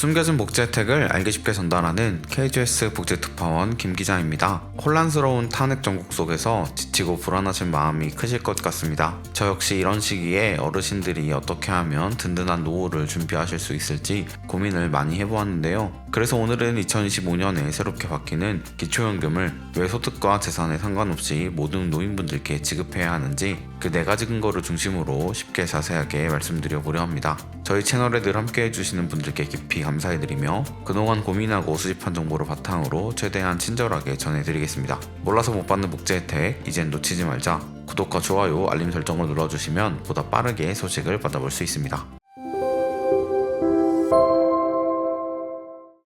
숨겨진 복지 혜택을 알기 쉽게 전달하는 KGS 복지특파원 김 기자입니다. 혼란스러운 탄핵 정국 속에서 지치고 불안하신 마음이 크실 것 같습니다. 저 역시 이런 시기에 어르신들이 어떻게 하면 든든한 노후를 준비하실 수 있을지 고민을 많이 해보았는데요. 그래서 오늘은 2025년에 새롭게 바뀌는 기초연금을 왜 소득과 재산에 상관없이 모든 노인분들께 지급해야 하는지 그 4가지 근거를 중심으로 쉽게 자세하게 말씀드려보려 합니다. 저희 채널에 늘 함께 해주시는 분들께 깊이 감사해드리며 그동안 고민하고 수집한 정보를 바탕으로 최대한 친절하게 전해드리겠습니다. 몰라서 못 받는 복지 혜택 이젠 놓치지 말자. 구독과 좋아요, 알림 설정을 눌러주시면 보다 빠르게 소식을 받아볼 수 있습니다.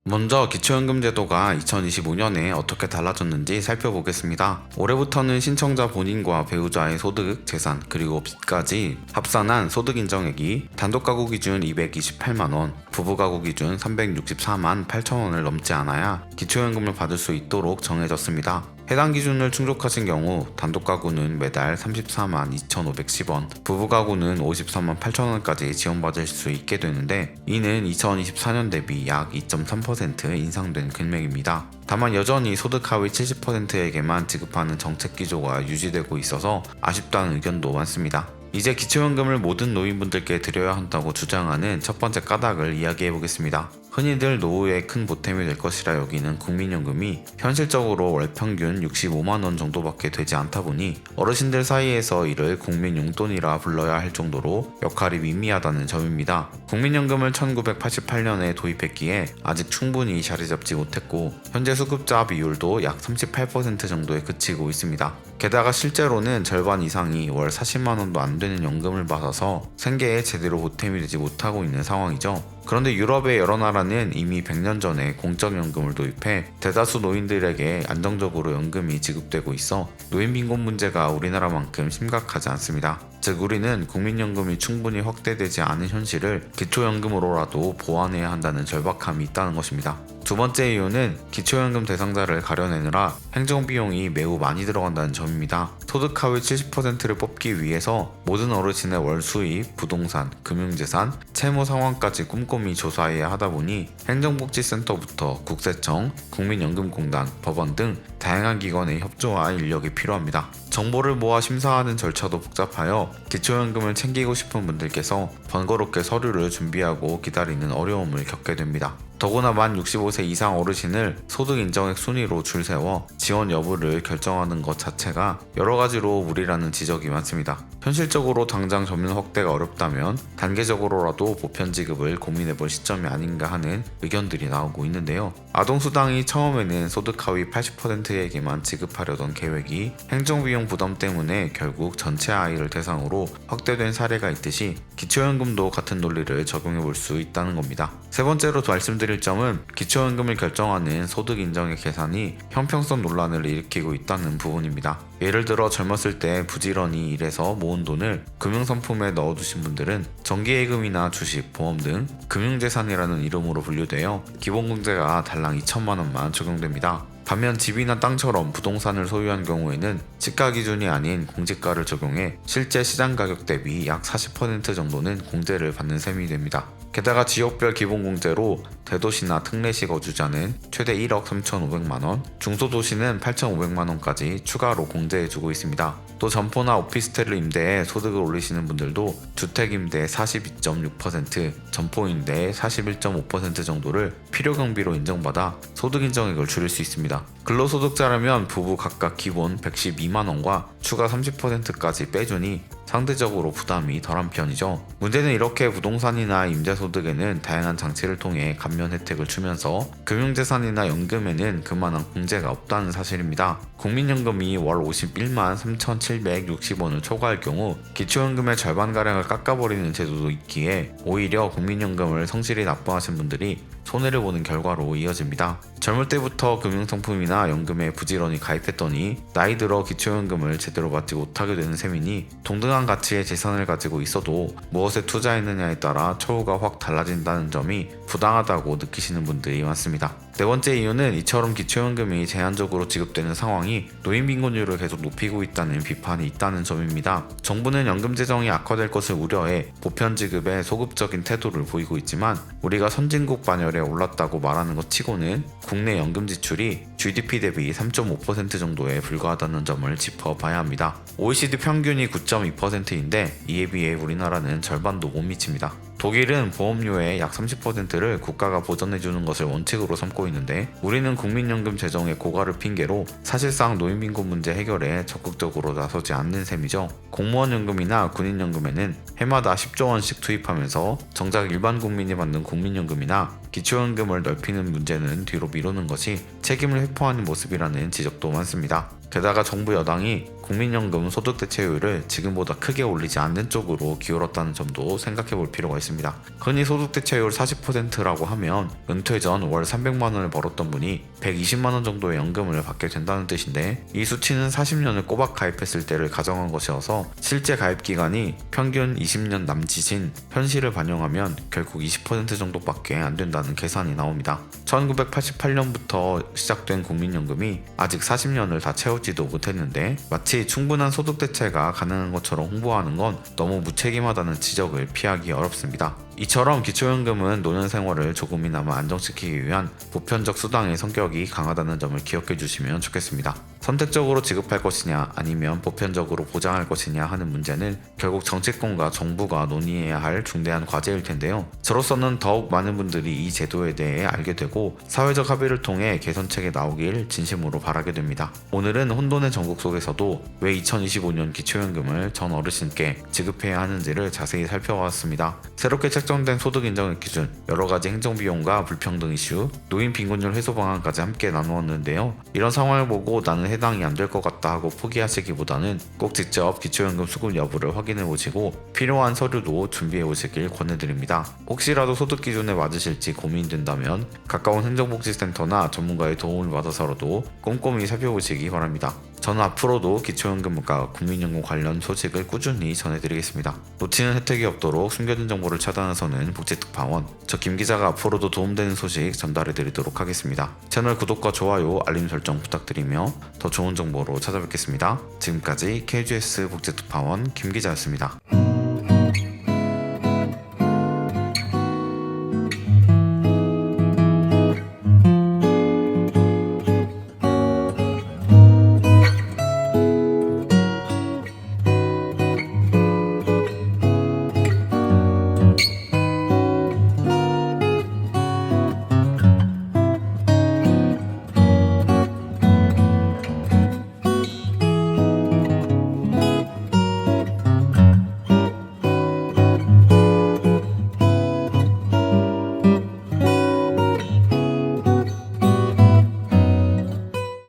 먼저 기초연금 제도가 2025년에 어떻게 달라졌는지 살펴보겠습니다. 올해부터는 신청자 본인과 배우자의 소득, 재산, 그리고 빚까지 합산한 소득 인정액이 단독가구 기준 228만원, 부부가구 기준 364만 8천원을 넘지 않아야 기초연금을 받을 수 있도록 정해졌습니다. 해당 기준을 충족하신 경우 단독가구는 매달 34만 2,510원, 부부가구는 54만 8천원까지 지원받을 수 있게 되는데 이는 2024년 대비 약 2.3% 인상된 금액입니다. 다만 여전히 소득 하위 70%에게만 지급하는 정책 기조가 유지되고 있어서 아쉽다는 의견도 많습니다. 이제 기초연금을 모든 노인분들께 드려야 한다고 주장하는 첫 번째 까닭을 이야기해 보겠습니다. 흔히들 노후에 큰 보탬이 될 것이라 여기는 국민연금이 현실적으로 월 평균 65만원 정도밖에 되지 않다 보니 어르신들 사이에서 이를 국민용돈이라 불러야 할 정도로 역할이 미미하다는 점입니다. 국민연금을 1988년에 도입했기에 아직 충분히 자리 잡지 못했고 현재 수급자 비율도 약 38% 정도에 그치고 있습니다. 게다가 실제로는 절반 이상이 월 40만원도 안 되는 연금을 받아서 생계에 제대로 보탬이 되지 못하고 있는 상황이죠. 그런데 유럽의 여러 나라는 이미 100년 전에 공적연금을 도입해 대다수 노인들에게 안정적으로 연금이 지급되고 있어 노인 빈곤 문제가 우리나라만큼 심각하지 않습니다. 즉 우리는 국민연금이 충분히 확대되지 않은 현실을 기초연금으로라도 보완해야 한다는 절박함이 있다는 것입니다. 두 번째 이유는 기초연금 대상자를 가려내느라 행정비용이 매우 많이 들어간다는 점입니다. 소득 하위 70%를 뽑기 위해서 모든 어르신의 월 수입, 부동산, 금융재산, 채무 상황까지 꼼꼼히 조사해야 하다 보니 행정복지센터부터 국세청, 국민연금공단, 법원 등 다양한 기관의 협조와 인력이 필요합니다. 정보를 모아 심사하는 절차도 복잡하여 기초연금을 챙기고 싶은 분들께서 번거롭게 서류를 준비하고 기다리는 어려움을 겪게 됩니다. 더구나 만 65세 이상 어르신을 소득 인정액 순위로 줄 세워 지원 여부를 결정하는 것 자체가 여러 가지로 무리라는 지적이 많습니다. 현실적으로 당장 점유 확대가 어렵다면 단계적으로라도 보편 지급을 고민해볼 시점이 아닌가 하는 의견들이 나오고 있는데요. 아동수당이 처음에는 소득 하위 80%에게만 지급하려던 계획이 행정비용 부담 때문에 결국 전체 아이를 대상으로 확대된 사례가 있듯이 기초연금도 같은 논리를 적용해볼 수 있다는 겁니다. 세 번째로 말씀드릴 점은 기초연금을 결정하는 소득 인정의 계산이 형평성 논란을 일으키고 있다는 부분입니다. 예를 들어 젊었을 때 부지런히 일해서 모은 돈을 금융상품에 넣어두신 분들은 정기예금이나 주식, 보험 등 금융재산이라는 이름으로 분류되어 기본공제가 달랑 2천만원만 적용됩니다. 반면 집이나 땅처럼 부동산을 소유한 경우에는 시가 기준이 아닌 공제가를 적용해 실제 시장 가격 대비 약 40% 정도는 공제를 받는 셈이 됩니다. 게다가 지역별 기본공제로 대도시나 특례시 거주자는 최대 1억 3,500만원, 중소도시는 8,500만원까지 추가로 공제해주고 있습니다. 또 점포나 오피스텔을 임대해 소득을 올리시는 분들도 주택임대 42.6%, 점포임대 41.5% 정도를 필요경비로 인정받아 소득 인정액을 줄일 수 있습니다. 근로소득자라면 부부 각각 기본 112만원과 추가 30%까지 빼주니 상대적으로 부담이 덜한 편이죠. 문제는 이렇게 부동산이나 임대소득에는 다양한 장치를 통해 감면 혜택을 주면서 금융재산이나 연금에는 그만한 공제가 없다는 사실입니다. 국민연금이 월 51만 3,760원을 초과할 경우 기초연금의 절반가량을 깎아버리는 제도도 있기에 오히려 국민연금을 성실히 납부하신 분들이 손해를 보는 결과로 이어집니다. 젊을 때부터 금융상품이나 연금에 부지런히 가입했더니 나이 들어 기초연금을 제대로 받지 못하게 되는 셈이니 동등한 가치의 재산을 가지고 있어도 무엇에 투자했느냐에 따라 처우가 확 달라진다는 점이 부당하다고 느끼시는 분들이 많습니다. 네 번째 이유는 이처럼 기초연금이 제한적으로 지급되는 상황이 노인 빈곤율을 계속 높이고 있다는 비판이 있다는 점입니다. 정부는 연금 재정이 악화될 것을 우려해 보편 지급에 소극적인 태도를 보이고 있지만 우리가 선진국 반열에 올랐다고 말하는 것 치고는 국내 연금 지출이 GDP 대비 3.5% 정도에 불과하다는 점을 짚어봐야 합니다. OECD 평균이 9.2%인데 이에 비해 우리나라는 절반도 못 미칩니다. 독일은 보험료의 약 30%를 국가가 보전해주는 것을 원칙으로 삼고 있는데 우리는 국민연금 재정의 고갈을 핑계로 사실상 노인빈곤 문제 해결에 적극적으로 나서지 않는 셈이죠. 공무원연금이나 군인연금에는 해마다 10조 원씩 투입하면서 정작 일반 국민이 받는 국민연금이나 기초연금을 넓히는 문제는 뒤로 미루는 것이 책임을 회피하는 모습이라는 지적도 많습니다. 게다가 정부 여당이 국민연금 소득 대체율을 지금보다 크게 올리지 않는 쪽으로 기울었다는 점도 생각해 볼 필요가 있습니다. 흔히 소득 대체율 40%라고 하면 은퇴 전 월 300만원을 벌었던 분이 120만원 정도의 연금을 받게 된다는 뜻인데 이 수치는 40년을 꼬박 가입했을 때를 가정한 것이어서 실제 가입 기간이 평균 20년 남짓인 현실을 반영하면 결국 20% 정도밖에 안 된다는 계산이 나옵니다. 1988년부터 시작된 국민연금이 아직 40년을 다 채우지도 못했는데 마치 충분한 소득 대체가 가능한 것처럼 홍보하는 건 너무 무책임하다는 지적을 피하기 어렵습니다. 이처럼 기초연금은 노년 생활을 조금이나마 안정시키기 위한 보편적 수당의 성격이 강하다는 점을 기억해 주시면 좋겠습니다. 선택적으로 지급할 것이냐 아니면 보편적으로 보장할 것이냐 하는 문제는 결국 정치권과 정부가 논의해야 할 중대한 과제일 텐데요. 저로서는 더욱 많은 분들이 이 제도에 대해 알게 되고 사회적 합의를 통해 개선책이 나오길 진심으로 바라게 됩니다. 오늘은 혼돈의 전국 속에서도 왜 2025년 기초연금을 전 어르신께 지급해야 하는지를 자세히 살펴봤습니다. 새롭게 책정된 소득 인정액 기준, 여러가지 행정비용과 불평등 이슈, 노인 빈곤율 해소 방안까지 함께 나누었는데요. 이런 상황을 보고 나는 해당이 안 될 것 같다 하고 포기하시기보다는 꼭 직접 기초연금 수급 여부를 확인해 보시고 필요한 서류도 준비해 오시길 권해드립니다. 혹시라도 소득 기준에 맞으실지 고민된다면 가까운 행정복지센터나 전문가의 도움을 받아서라도 꼼꼼히 살펴보시기 바랍니다. 저는 앞으로도 기초연금과 국민연금 관련 소식을 꾸준히 전해드리겠습니다. 놓치는 혜택이 없도록 숨겨진 정보를 차단해서는 복지특파원, 저 김기자가 앞으로도 도움되는 소식 전달해드리도록 하겠습니다. 채널 구독과 좋아요, 알림 설정 부탁드리며 더 좋은 정보로 찾아뵙겠습니다. 지금까지 KGS 복지특파원 김기자였습니다.